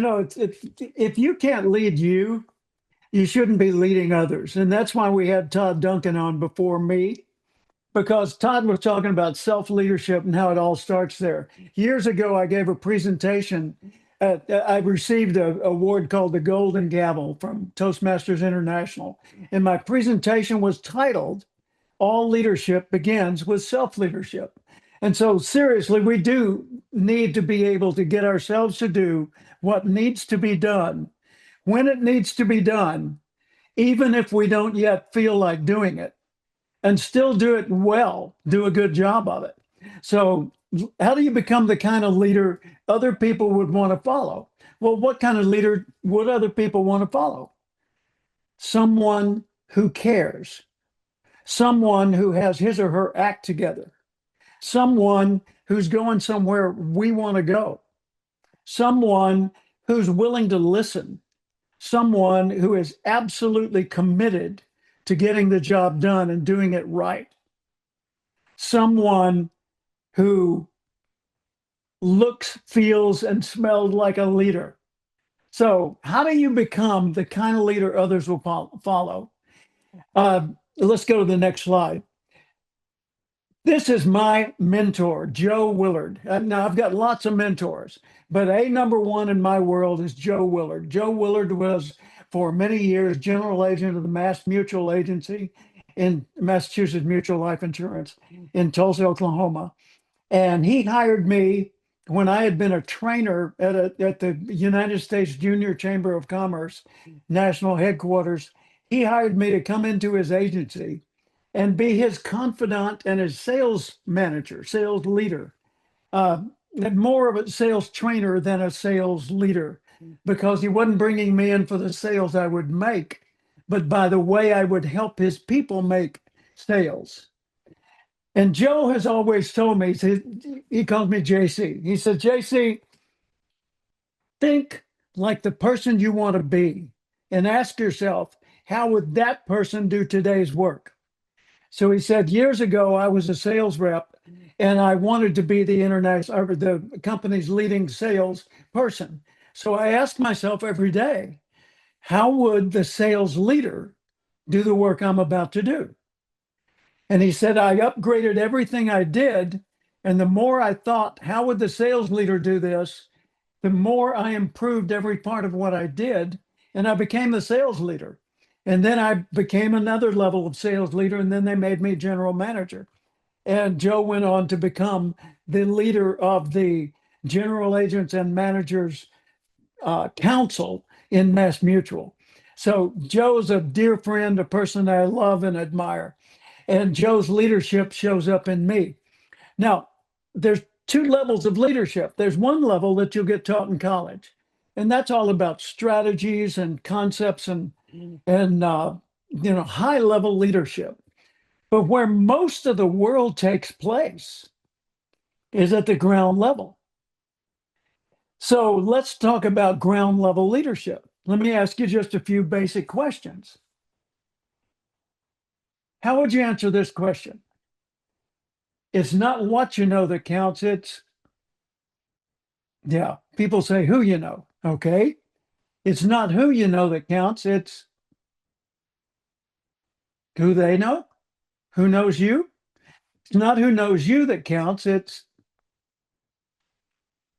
if you can't lead you, you shouldn't be leading others. And that's why we had Todd Duncan on before me, because Todd was talking about self-leadership and how it all starts there. Years ago, I gave a presentation. I received an award called the Golden Gavel from Toastmasters International. And my presentation was titled, All Leadership Begins with Self-Leadership. And so seriously, we do need to be able to get ourselves to do what needs to be done when it needs to be done, even if we don't yet feel like doing it, and still do it well, do a good job of it. So, how do you become the kind of leader other people would want to follow? Well, what kind of leader would other people want to follow? Someone who cares, someone who has his or her act together, someone who's going somewhere we want to go, someone who's willing to listen, someone who is absolutely committed to getting the job done and doing it right, someone who looks, feels, and smells like a leader. So, how do you become the kind of leader others will follow? Let's go to the next slide. This is my mentor, Joe Willard. Now, I've got lots of mentors, but number one in my world is Joe Willard. Joe Willard was, for many years, general agent of the Mass Mutual Agency in Massachusetts Mutual Life Insurance in Tulsa, Oklahoma. And he hired me when I had been a trainer at the United States Junior Chamber of Commerce national headquarters. He hired me to come into his agency and be his confidant and his sales manager, sales leader, more of a sales trainer than a sales leader, because he wasn't bringing me in for the sales I would make, but by the way I would help his people make sales. And Joe has always told me, he calls me JC. He said, JC, think like the person you want to be and ask yourself, how would that person do today's work? So he said, years ago, I was a sales rep and I wanted to be the company's leading sales person. So I asked myself every day, how would the sales leader do the work I'm about to do? And he said, I upgraded everything I did. And the more I thought, how would the sales leader do this? The more I improved every part of what I did. And I became the sales leader. And then I became another level of sales leader. And then they made me general manager. And Joe went on to become the leader of the general agents and managers council in Mass Mutual. So Joe's a dear friend, a person I love and admire. And Joe's leadership shows up in me. Now, there's two levels of leadership. There's one level that you'll get taught in college, and that's all about strategies and concepts and high level leadership. But where most of the world takes place is at the ground level. So let's talk about ground level leadership. Let me ask you just a few basic questions. How would you answer this question? It's not what you know that counts. People say who you know. Okay. It's not who you know that counts. It's who they know, who knows you. It's not who knows you that counts. It's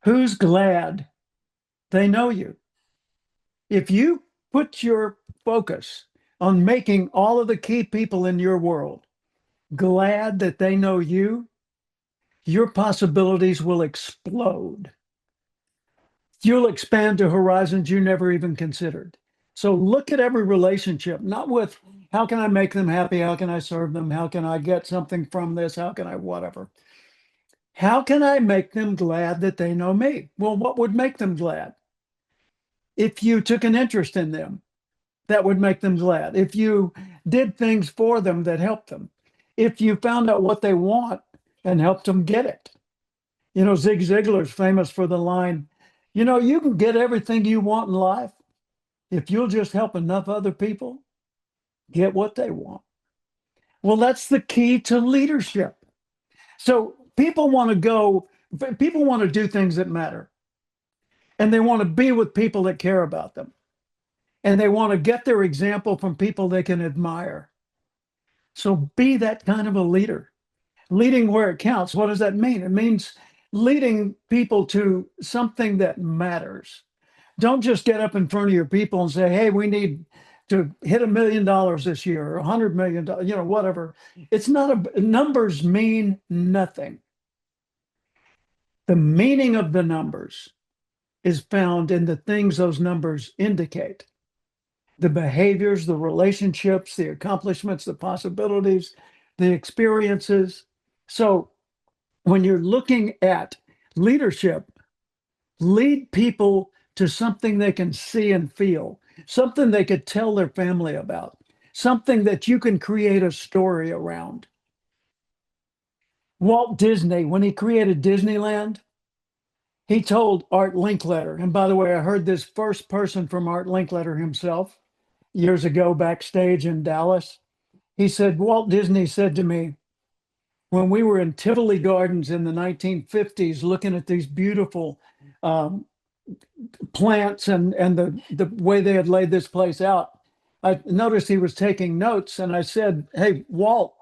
who's glad they know you. If you put your focus on making all of the key people in your world glad that they know you, your possibilities will explode. You'll expand to horizons you never even considered. So look at every relationship, not with how can I make them happy? How can I serve them? How can I get something from this? How can I whatever? How can I make them glad that they know me? Well, what would make them glad? If you took an interest in them, that would make them glad. If you did things for them that helped them. If you found out what they want and helped them get it. Zig Ziglar's famous for the line, you can get everything you want in life if you'll just help enough other people get what they want. Well, that's the key to leadership. So people want to do things that matter. and they want to be with people that care about them. And they want to get their example from people they can admire. So be that kind of a leader. Leading where it counts. What does that mean? It means leading people to something that matters. Don't just get up in front of your people and say, hey, we need to hit $1 million this year or $100 million, whatever. It's not numbers mean nothing. The meaning of the numbers is found in the things those numbers indicate. The behaviors, the relationships, the accomplishments, the possibilities, the experiences. So when you're looking at leadership, lead people to something they can see and feel, something they could tell their family about, something that you can create a story around. Walt Disney, when he created Disneyland, he told Art Linkletter, and by the way, I heard this first person from Art Linkletter himself years ago backstage in Dallas. He said, Walt Disney said to me, when we were in Tivoli Gardens in the 1950s, looking at these beautiful plants and the way they had laid this place out, I noticed he was taking notes, and I said, hey, Walt,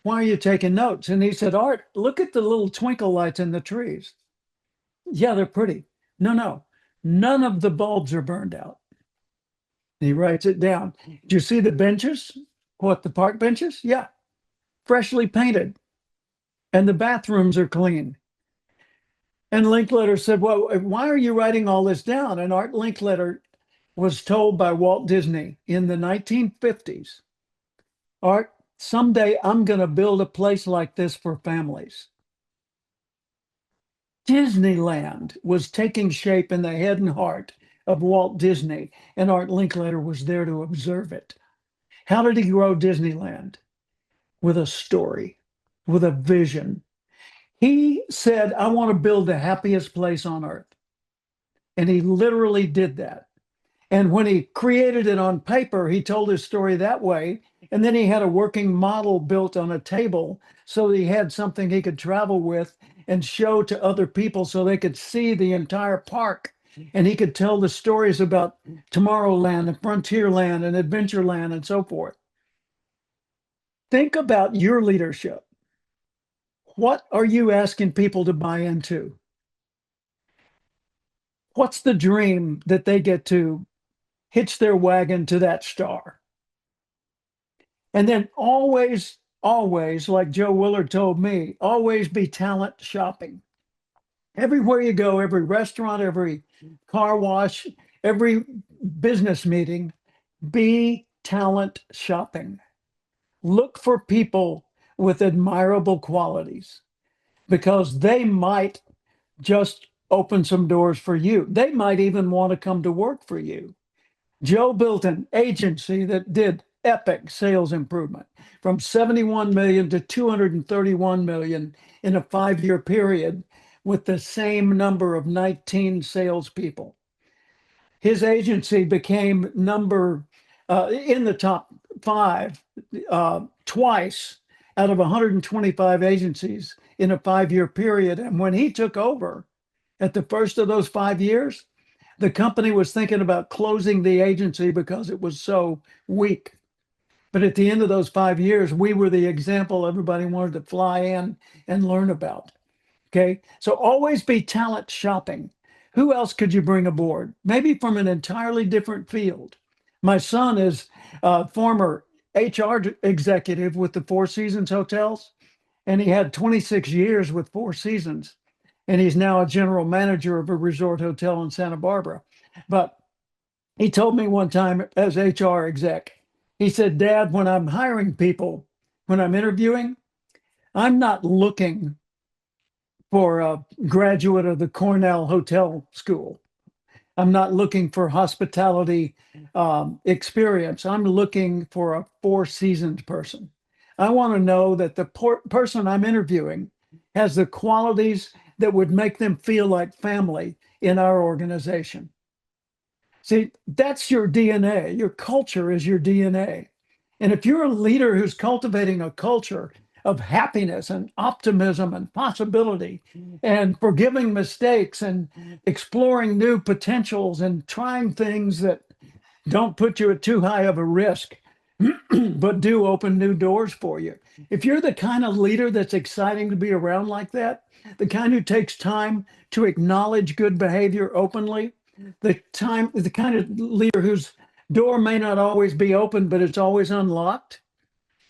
why are you taking notes? And he said, Art, look at the little twinkle lights in the trees. Yeah, they're pretty. No, none of the bulbs are burned out. He writes it down. Do you see the benches? What, the park benches? Yeah, freshly painted. And the bathrooms are clean. And Linkletter said, well, why are you writing all this down? And Art Linkletter was told by Walt Disney in the 1950s, Art, someday I'm going to build a place like this for families. Disneyland was taking shape in the head and heart of Walt Disney, and Art Linkletter was there to observe it. How did he grow Disneyland? With a story, with a vision. He said, I want to build the happiest place on earth. And he literally did that. And when he created it on paper, he told his story that way. And then he had a working model built on a table so that he had something he could travel with and show to other people so they could see the entire park. And he could tell the stories about Tomorrowland and Frontierland and Adventureland and so forth. Think about your leadership. What are you asking people to buy into? What's the dream that they get to hitch their wagon to that star? And then always, like Joe Willard told me, always be talent shopping. Everywhere you go, every restaurant, every car wash, every business meeting, be talent shopping. Look for people with admirable qualities because they might just open some doors for you. They might even want to come to work for you. Joe built an agency that did epic sales improvement from 71 million to 231 million in a 5-year period with the same number of 19 salespeople. His agency became number in the top 5 twice out of 125 agencies in a 5-year period. And when he took over at the first of those 5 years, the company was thinking about closing the agency because it was so weak. But at the end of those 5 years, we were the example everybody wanted to fly in and learn about. Okay. So always be talent shopping. Who else could you bring aboard? Maybe from an entirely different field. My son is a former HR executive with the Four Seasons Hotels, and he had 26 years with Four Seasons. And he's now a general manager of a resort hotel in Santa Barbara. But he told me one time as HR exec, he said, Dad, when I'm hiring people, when I'm interviewing, I'm not looking for a graduate of the Cornell Hotel School. I'm not looking for hospitality experience. I'm looking for a Four Seasons person. I want to know that the person I'm interviewing has the qualities that would make them feel like family in our organization. See, that's your DNA. Your culture is your DNA. And if you're a leader who's cultivating a culture of happiness and optimism and possibility and forgiving mistakes and exploring new potentials and trying things that don't put you at too high of a risk, but do open new doors for you. If you're the kind of leader that's exciting to be around like that, the kind who takes time to acknowledge good behavior openly, the kind of leader whose door may not always be open, but it's always unlocked,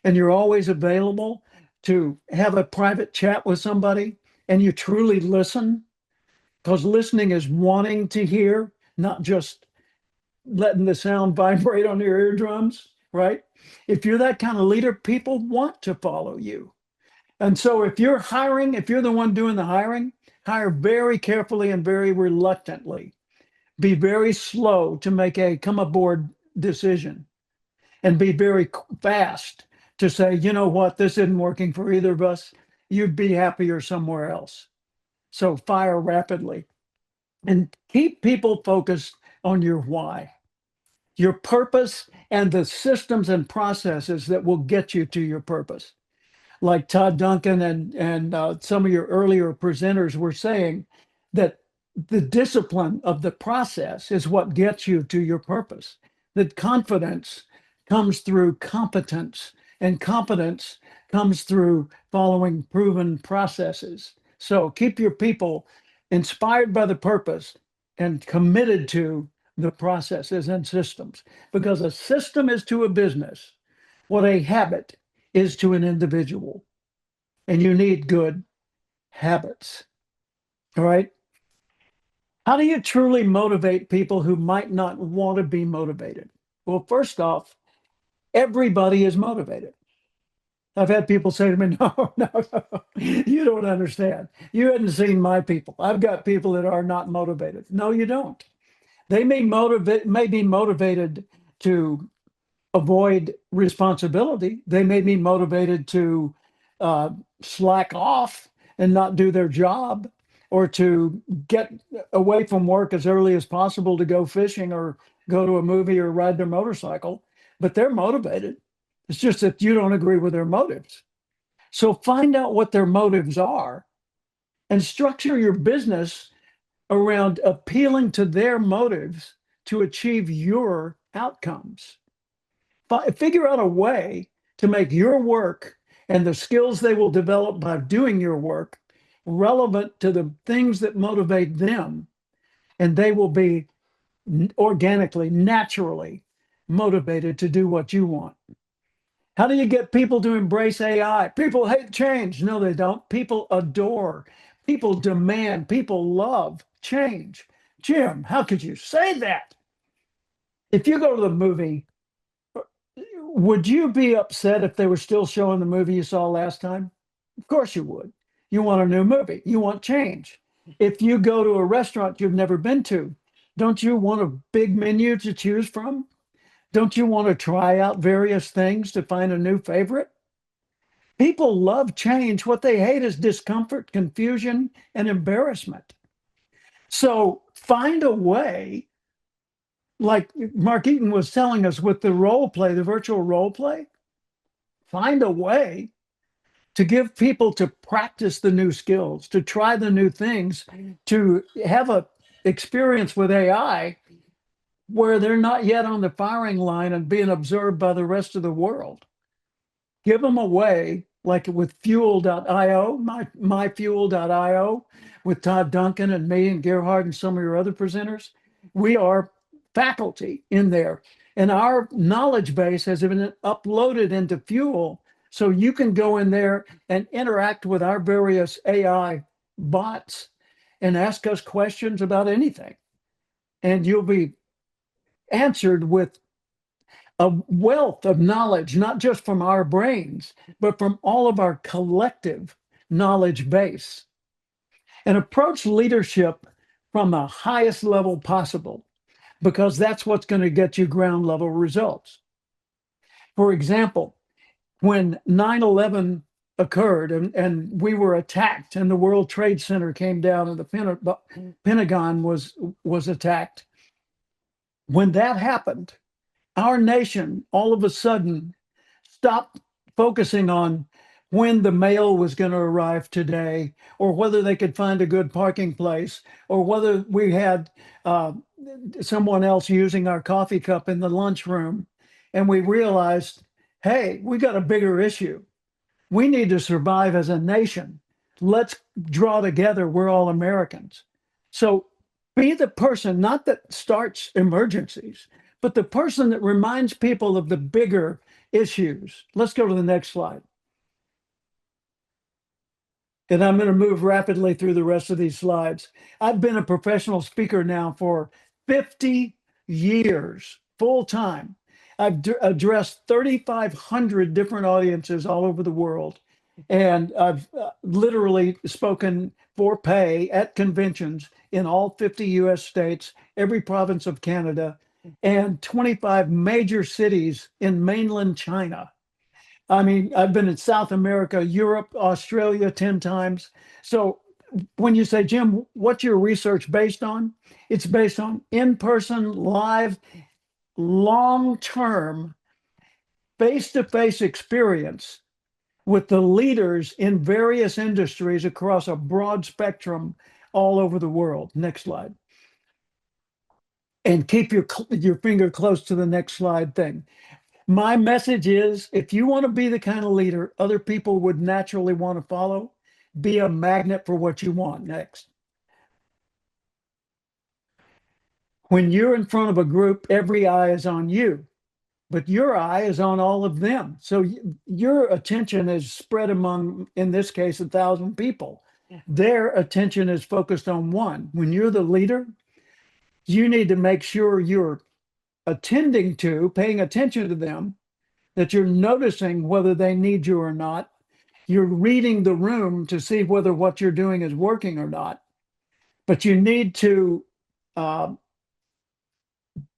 and you're always available to have a private chat with somebody, and you truly listen, because listening is wanting to hear, not just letting the sound vibrate on your eardrums, right? If you're that kind of leader, people want to follow you. And so if you're hiring, if you're the one doing the hiring, hire very carefully and very reluctantly. Be very slow to make a come aboard decision, and be very fast to say, you know what, this isn't working for either of us. You'd be happier somewhere else. So fire rapidly and keep people focused on your why, your purpose, and the systems and processes that will get you to your purpose. Like Todd Duncan and some of your earlier presenters were saying, that the discipline of the process is what gets you to your purpose. That confidence comes through competence, and competence comes through following proven processes. So keep your people inspired by the purpose and committed to the processes and systems, because a system is to a business what a habit is to an individual, and you need good habits. All right. How do you truly motivate people who might not want to be motivated? Well, first off, everybody is motivated. I've had people say to me, no, no, no, you don't understand. You hadn't seen my people. I've got people that are not motivated. No, you don't. They may be motivated to avoid responsibility. They may be motivated to uh, slack off and not do their job, or to get away from work as early as possible to go fishing or go to a movie or ride their motorcycle. But they're motivated. It's just that you don't agree with their motives. So find out what their motives are and structure your business around appealing to their motives to achieve your outcomes. Figure out a way to make your work and the skills they will develop by doing your work relevant to the things that motivate them, and they will be organically, naturally motivated to do what you want. How do you get people to embrace AI? People hate change. No, they don't. People adore, people demand, people love change. Jim, how could you say that? If you go to the movie, would you be upset if they were still showing the movie you saw last time? Of course you would. You want a new movie. You want change. If you go to a restaurant you've never been to, don't you want a big menu to choose from? Don't you want to try out various things to find a new favorite? People love change. What they hate is discomfort, confusion, and embarrassment. So find a way, like Mark Eaton was telling us with the role play, the virtual role play, find a way to give people to practice the new skills, to try the new things, to have a experience with AI where they're not yet on the firing line and being observed by the rest of the world. Give them a way, like with fuel.io, myfuel.io, with Todd Duncan and me and Gerhard and some of your other presenters. We are faculty in there, and our knowledge base has been uploaded into Fuel, so you can go in there and interact with our various AI bots and ask us questions about anything, and you'll be answered with a wealth of knowledge, not just from our brains, but from all of our collective knowledge base. And approach leadership from the highest level possible, because that's what's going to get you ground level results. For example, when 9/11 occurred and we were attacked and the World Trade Center came down and the Pentagon was attacked, when that happened, our nation all of a sudden stopped focusing on when the mail was going to arrive today, or whether they could find a good parking place, or whether we had uh, someone else using our coffee cup in the lunchroom. And we realized, hey, we got a bigger issue. We need to survive as a nation. Let's draw together. We're all Americans. So be the person, not that starts emergencies, but the person that reminds people of the bigger issues. Let's go to the next slide. And I'm going to move rapidly through the rest of these slides. I've been a professional speaker now for 50 years, full time. I've addressed 3,500 different audiences all over the world. And I've literally spoken for pay at conventions in all 50 US states, every province of Canada, and 25 major cities in mainland China. I mean, I've been in South America, Europe, Australia 10 times. So when you say, Jim, what's your research based on? It's based on in-person, live, long-term, face-to-face experience with the leaders in various industries across a broad spectrum all over the world. Next slide. And keep your finger close to the next slide thing. My message is, if you want to be the kind of leader other people would naturally want to follow, be a magnet for what you want. Next. When you're in front of a group, every eye is on you, but your eye is on all of them. So your attention is spread among, in this case, 1,000 people. Their attention is focused on one. When you're the leader, you need to make sure you're paying attention to them, that you're noticing whether they need you or not. You're reading the room to see whether what you're doing is working or not. But you need to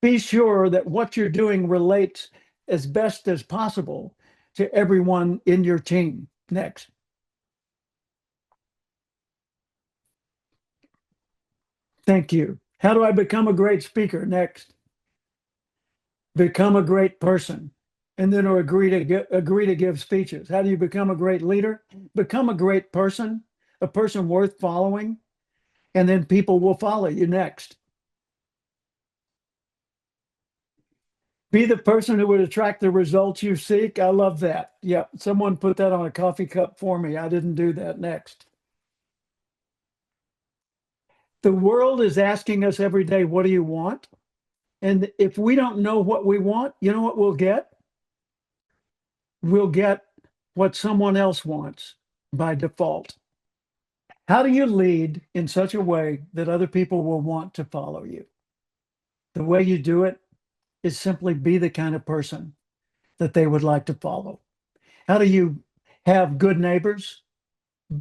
be sure that what you're doing relates as best as possible to everyone in your team. Next. Thank you. How do I become a great speaker? Next. Become a great person, and then agree to give speeches. How do you become a great leader? Become a great person, a person worth following, and then people will follow you. Next. Be the person who would attract the results you seek. I love that. Yeah, someone put that on a coffee cup for me. I didn't do that. Next. The world is asking us every day, what do you want? And if we don't know what we want, you know what we'll get? We'll get what someone else wants by default. How do you lead in such a way that other people will want to follow you? The way you do it is simply be the kind of person that they would like to follow. How do you have good neighbors?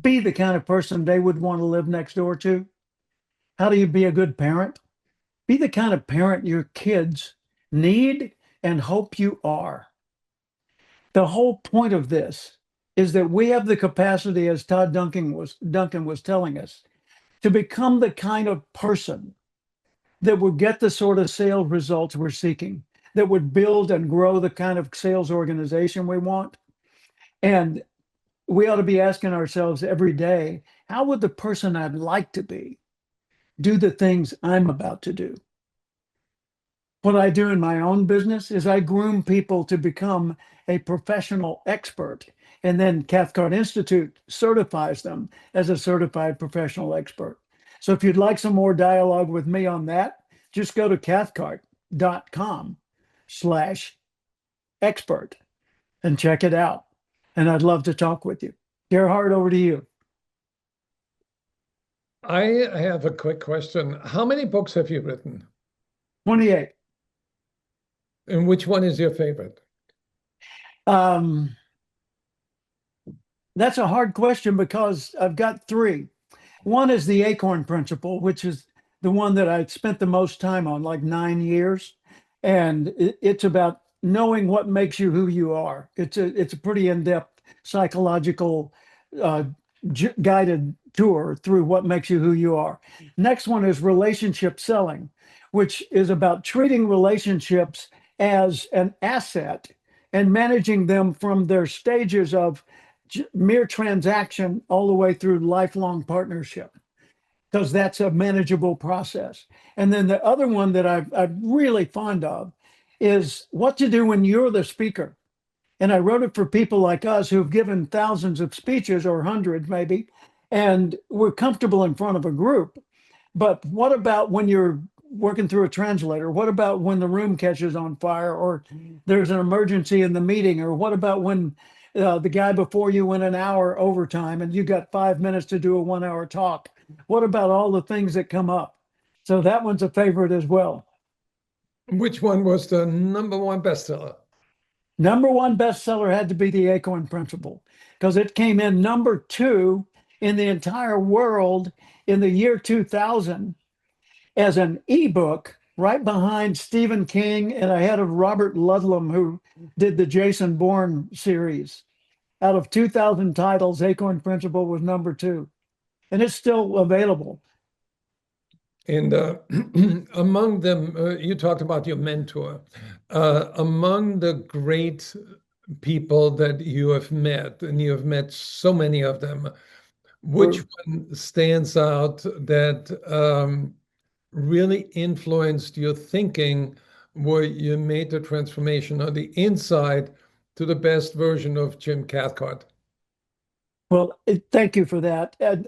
Be the kind of person they would want to live next door to. How do you be a good parent? Be the kind of parent your kids need and hope you are. The whole point of this is that we have the capacity, as Duncan was telling us, to become the kind of person that would get the sort of sales results we're seeking, that would build and grow the kind of sales organization we want. And we ought to be asking ourselves every day, how would the person I'd like to be do the things I'm about to do? What I do in my own business is I groom people to become a professional expert, and then Cathcart Institute certifies them as a certified professional expert. So if you'd like some more dialogue with me on that, just go to cathcart.com/expert and check it out. And I'd love to talk with you. Gerhard, over to you. I have a quick question. How many books have you written? 28. And which one is your favorite? That's a hard question because I've got three. One is the Acorn Principle, which is the one that I spent the most time on, like 9 years. And it's about knowing what makes you who you are. It's a pretty in-depth psychological guided tour through what makes you who you are. Next one is relationship selling, which is about treating relationships as an asset and managing them from their stages of mere transaction all the way through lifelong partnership, because that's a manageable process. And then the other one that I'm really fond of is what to do when you're the speaker. And I wrote it for people like us who've given thousands of speeches or hundreds maybe, and we're comfortable in front of a group. But what about when you're working through a translator? What about when the room catches on fire or there's an emergency in the meeting? Or what about when the guy before you went an hour overtime and you got 5 minutes to do a 1 hour talk? What about all the things that come up? So that one's a favorite as well. Which one was the number one bestseller? Number one bestseller had to be The Acorn Principle because it came in number two in the entire world in the year 2000 as an ebook, right behind Stephen King and ahead of Robert Ludlum, who did the Jason Bourne series. Out of 2,000 titles, Acorn Principle was number two, and it's still available. And among them, you talked about your mentor. Among the great people that you have met, and you have met so many of them, which one stands out that really influenced your thinking where you made the transformation on the inside to the best version of Jim Cathcart? Well, thank you for that. And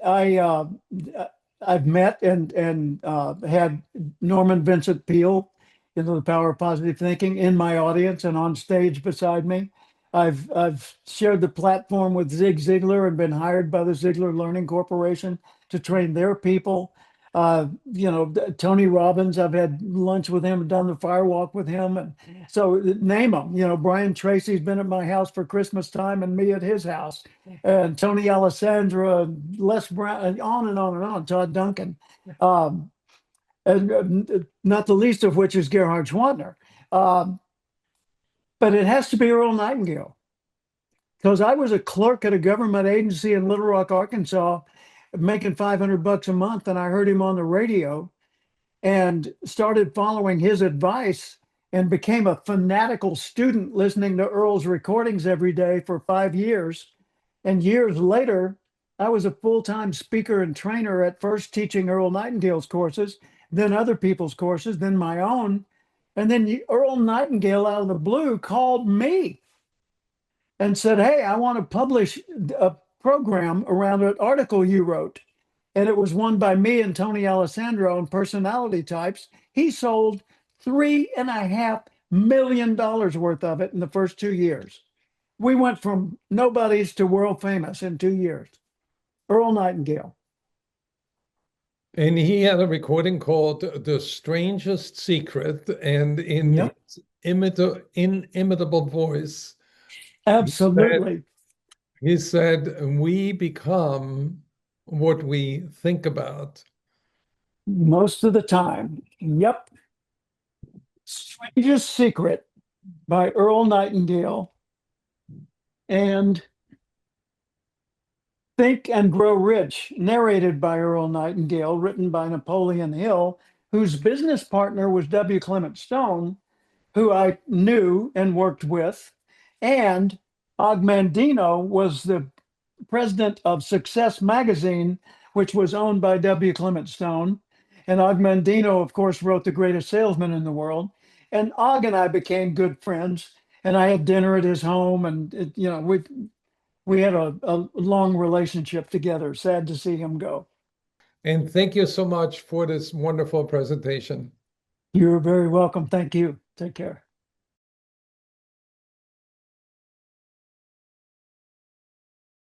I've met and had Norman Vincent Peale, The Power of Positive Thinking, in my audience and on stage beside me. I've shared the platform with Zig Ziglar and been hired by the Ziglar Learning Corporation to train their people. Tony Robbins, I've had lunch with him, done the firewalk with him, and so name them. Brian Tracy's been at my house for Christmas time, and me at his house, and Tony Alessandra, Les Brown, on and on and on. Todd Duncan, um, and not the least of which is Gerhard Schwantner. Um, but it has to be Earl Nightingale because I was a clerk at a government agency in Little Rock, Arkansas, making $500 a month, and I heard him on the radio and started following his advice and became a fanatical student listening to Earl's recordings every day for 5 years. And years later, I was a full-time speaker and trainer, at first teaching Earl Nightingale's courses, then other people's courses, then my own. And then Earl Nightingale, out of the blue, called me and said, "Hey, I want to publish a program around an article you wrote." And it was won by me and Tony Alessandro on personality types. He sold $3.5 million worth of it in the first 2 years. We went from nobodies to world famous in 2 years. Earl Nightingale. And he had a recording called The Strangest Secret, and in Yep, his inimitable voice, he said, absolutely. he said, we become what we think about. Most of the time. Yep. Strangest Secret by Earl Nightingale and Think and Grow Rich, narrated by Earl Nightingale, written by Napoleon Hill, whose business partner was W. Clement Stone, who I knew and worked with. And Og Mandino was the president of Success Magazine, which was owned by W. Clement Stone. And Og Mandino, of course, wrote The Greatest Salesman in the World. And Og and I became good friends. And I had dinner at his home, and we had a long relationship together. Sad to see him go. And thank you so much for this wonderful presentation. You're very welcome. Thank you. Take care.